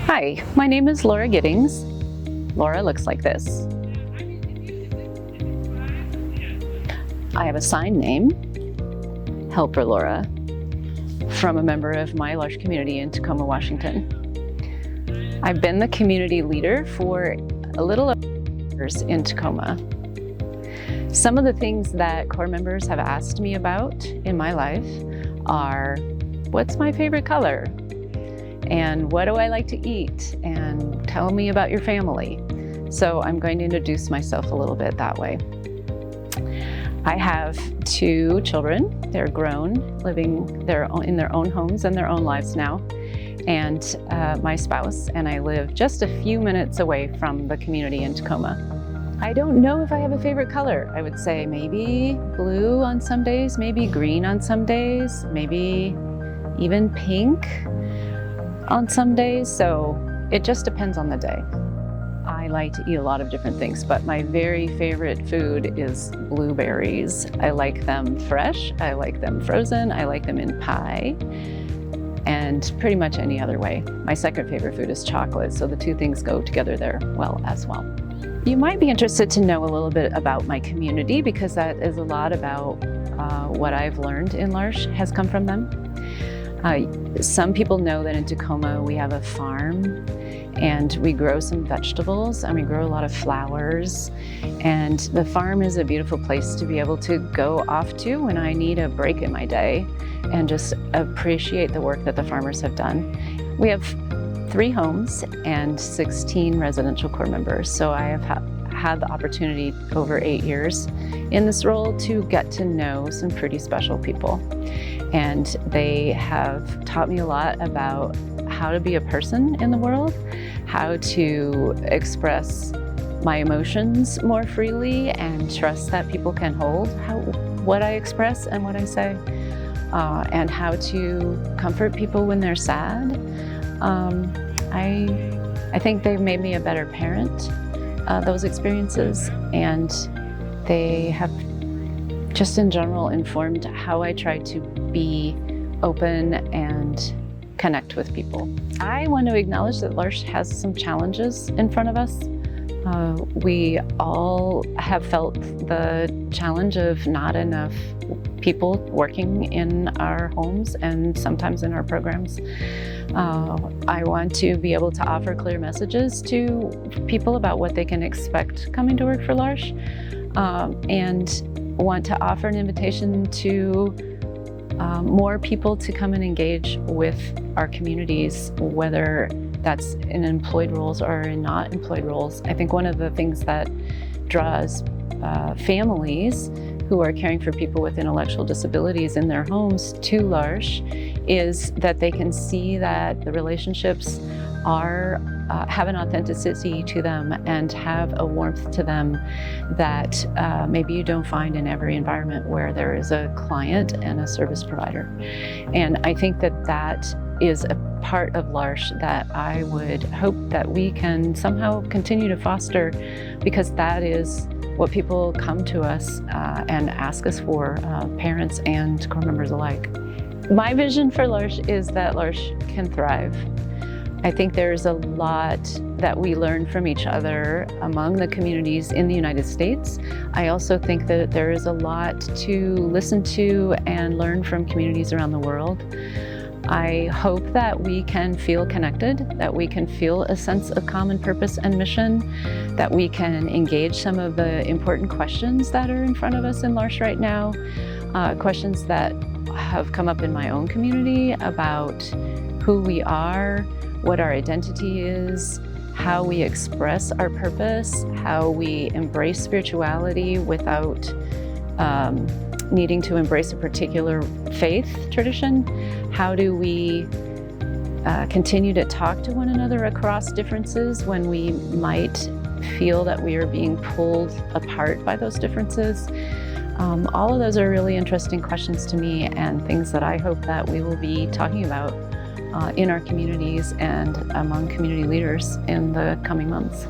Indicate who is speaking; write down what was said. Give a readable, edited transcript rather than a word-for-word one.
Speaker 1: Hi, my name is Laura Giddings. Laura looks like this. I have a sign name, Helper Laura, from a member of my L'Arche community in Tacoma, Washington. I've been the community leader for a little over 2 years in Tacoma. Some of the things that core members have asked me about in my life are, what's my favorite color? And what do I like to eat? And tell me about your family. So I'm going to introduce myself a little bit that way. I have 2 children. They're grown, living in their own homes and their own lives now. And my spouse and I live just a few minutes away from the community in Tacoma. I don't know if I have a favorite color. I would say maybe blue on some days, maybe green on some days, maybe even pink on some days, so it just depends on the day. I like to eat a lot of different things, but my very favorite food is blueberries. I like them fresh, I like them frozen, I like them in pie, and pretty much any other way. My second favorite food is chocolate, so the 2 things go together there well as well. You might be interested to know a little bit about my community because that is a lot about what I've learned in L'Arche has come from them. Some people know that in Tacoma we have a farm and we grow some vegetables and we grow a lot of flowers, and the farm is a beautiful place to be able to go off to when I need a break in my day and just appreciate the work that the farmers have done. We have 3 homes and 16 residential core members, so I have had the opportunity over 8 years in this role to get to know some pretty special people. And they have taught me a lot about how to be a person in the world, how to express my emotions more freely and trust that people can hold what I express and what I say, and how to comfort people when they're sad. I think they've made me a better parent, those experiences, and they have just in general informed how I try to be open and connect with people. I want to acknowledge that L'Arche has some challenges in front of us. We all have felt the challenge of not enough people working in our homes and sometimes in our programs. I want to be able to offer clear messages to people about what they can expect coming to work for L'Arche, and want to offer an invitation to more people to come and engage with our communities, whether that's in employed roles or in not employed roles. I think one of the things that draws families who are caring for people with intellectual disabilities in their homes to L'Arche is that they can see that the relationships have an authenticity to them and have a warmth to them that maybe you don't find in every environment where there is a client and a service provider. And I think that that is a part of L'Arche that I would hope that we can somehow continue to foster, because that is what people come to us and ask us for, parents and core members alike. My vision for L'Arche is that L'Arche can thrive. I think there's a lot that we learn from each other among the communities in the United States. I also think that there is a lot to listen to and learn from communities around the world. I hope that we can feel connected, that we can feel a sense of common purpose and mission, that we can engage some of the important questions that are in front of us in L'Arche right now, questions that have come up in my own community about who we are, what our identity is, how we express our purpose, how we embrace spirituality without needing to embrace a particular faith tradition. How do we continue to talk to one another across differences when we might feel that we are being pulled apart by those differences? All of those are really interesting questions to me, and things that I hope that we will be talking about in our communities and among community leaders in the coming months.